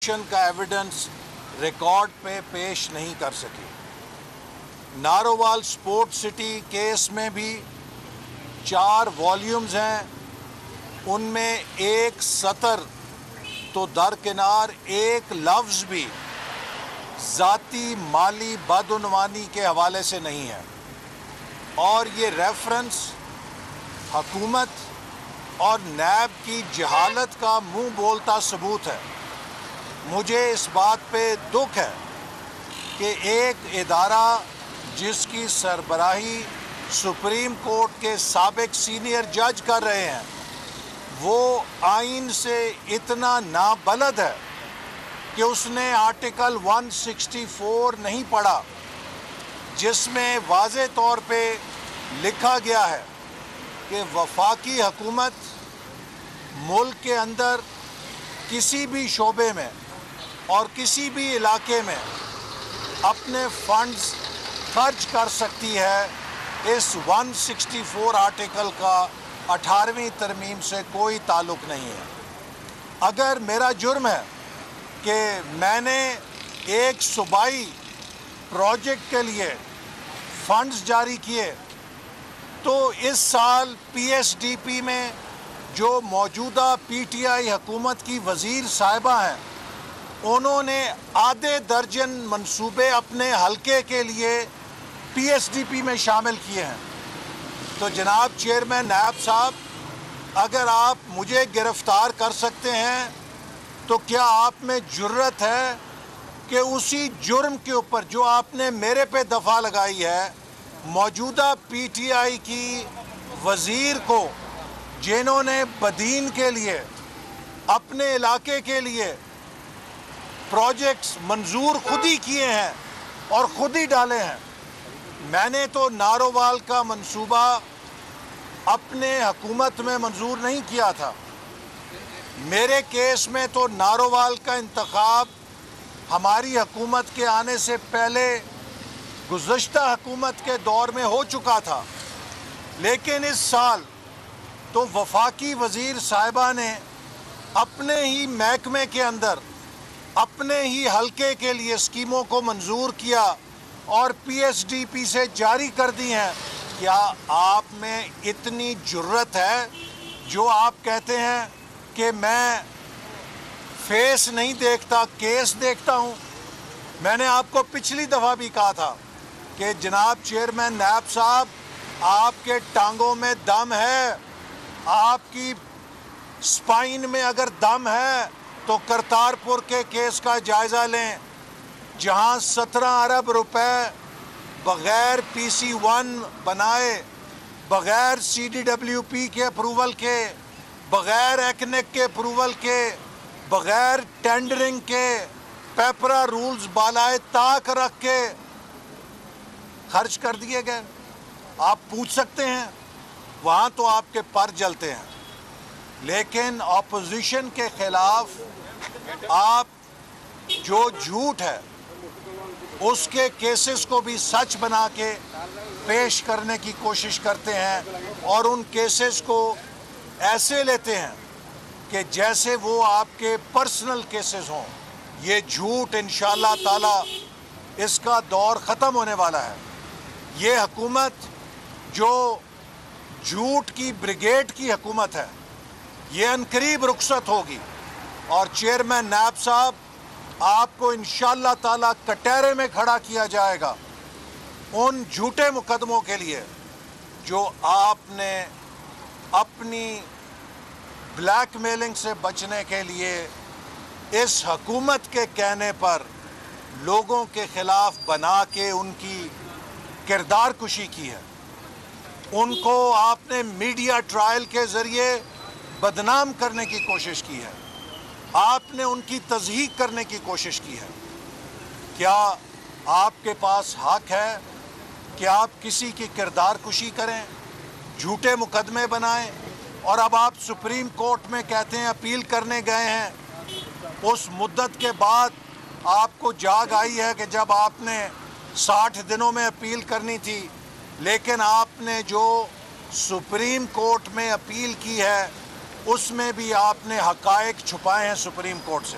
کا evidence record پہ پیش نہیں کر سکی۔ نارووال سپورٹ سٹی کیس میں بھی 4 والیومز ہیں، ان میں ایک سطر تو درکنار ایک لفظ بھی ذاتی مالی بدعنوانی کے حوالے سے نہیں ہے، اور یہ ریفرنس حکومت اور نیب کی جہالت کا منہ بولتا ثبوت ہے۔ مجھے اس بات پہ دکھ ہے کہ ایک ادارہ جس کی سربراہی سپریم کورٹ کے سابق سینئر جج کر رہے ہیں، وہ آئین سے اتنا نابلد ہے کہ اس نے آرٹیکل 164 نہیں پڑھا، جس میں واضح طور پہ لکھا گیا ہے کہ وفاقی حکومت ملک کے اندر کسی بھی شعبے میں اور کسی بھی علاقے میں اپنے فنڈز خرچ کر سکتی ہے۔ اس 164 آرٹیکل کا 18ویں ترمیم سے کوئی تعلق نہیں ہے۔ اگر میرا جرم ہے کہ میں نے ایک صوبائی پروجیکٹ کے لیے فنڈز جاری کیے، تو اس سال پی ایس ڈی پی میں جو موجودہ پی ٹی آئی حکومت کی وزیر صاحبہ ہیں، انہوں نے آدھے درجن منصوبے اپنے حلقے کے لیے پی ایس ڈی پی میں شامل کیے ہیں۔ تو جناب چیئرمین نیب صاحب، اگر آپ مجھے گرفتار کر سکتے ہیں تو کیا آپ میں جرت ہے کہ اسی جرم کے اوپر جو آپ نے میرے پہ دفعہ لگائی ہے، موجودہ پی ٹی آئی کی وزیر کو، جنہوں نے بدین کے لیے اپنے علاقے کے لیے پروجیکٹس منظور خود ہی کیے ہیں اور خود ہی ڈالے ہیں، میں نے تو نارووال کا منصوبہ اپنے حکومت میں منظور نہیں کیا تھا۔ میرے کیس میں تو نارووال کا انتخاب ہماری حکومت کے آنے سے پہلے گزشتہ حکومت کے دور میں ہو چکا تھا، لیکن اس سال تو وفاقی وزیر صاحبہ نے اپنے ہی محکمے کے اندر اپنے ہی حلقے کے لیے اسکیموں کو منظور کیا اور پی ایس ڈی پی سے جاری کر دی ہیں۔ کیا آپ میں اتنی جرت ہے جو آپ کہتے ہیں کہ میں فیس نہیں دیکھتا، کیس دیکھتا ہوں؟ میں نے آپ کو پچھلی دفعہ بھی کہا تھا کہ جناب چیئرمین نیب صاحب، آپ کے ٹانگوں میں دم ہے، آپ کی سپائن میں اگر دم ہے تو کرتارپور کے کیس کا جائزہ لیں، جہاں 17 ارب روپے بغیر پی سی 1 بنائے، بغیر سی ڈی ڈبلیو پی کے اپروول کے، بغیر ایکنک کے اپروول کے، بغیر ٹینڈرنگ کے، پیپرا رولز بالائے طاق رکھ کے خرچ کر دیے گئے۔ آپ پوچھ سکتے ہیں، وہاں تو آپ کے پر جلتے ہیں، لیکن اپوزیشن کے خلاف آپ جو جھوٹ ہے اس کے کیسز کو بھی سچ بنا کے پیش کرنے کی کوشش کرتے ہیں، اور ان کیسز کو ایسے لیتے ہیں کہ جیسے وہ آپ کے پرسنل کیسز ہوں۔ یہ جھوٹ انشاءاللہ تعالی اس کا دور ختم ہونے والا ہے۔ یہ حکومت جو جھوٹ کی بریگیڈ کی حکومت ہے، یہ عنقریب رخصت ہوگی، اور چیئرمین نیب صاحب، آپ کو انشاءاللہ تعالی کٹہرے میں کھڑا کیا جائے گا ان جھوٹے مقدموں کے لیے جو آپ نے اپنی بلیک میلنگ سے بچنے کے لیے اس حکومت کے کہنے پر لوگوں کے خلاف بنا کے ان کی کردار کشی کی ہے۔ ان کو آپ نے میڈیا ٹرائل کے ذریعے بدنام کرنے کی کوشش کی ہے، آپ نے ان کی تضحیق کرنے کی کوشش کی ہے۔ کیا آپ کے پاس حق ہے کہ آپ کسی کی کردار کشی کریں، جھوٹے مقدمے بنائیں، اور اب آپ سپریم کورٹ میں کہتے ہیں اپیل کرنے گئے ہیں؟ اس مدت کے بعد آپ کو جاگ آئی ہے کہ جب آپ نے 60 دنوں میں اپیل کرنی تھی، لیکن آپ نے جو سپریم کورٹ میں اپیل کی ہے اس میں بھی آپ نے حقائق چھپائے ہیں سپریم کورٹ سے۔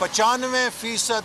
95%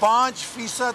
5%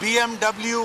BMW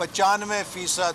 95%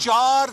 4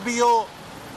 HBO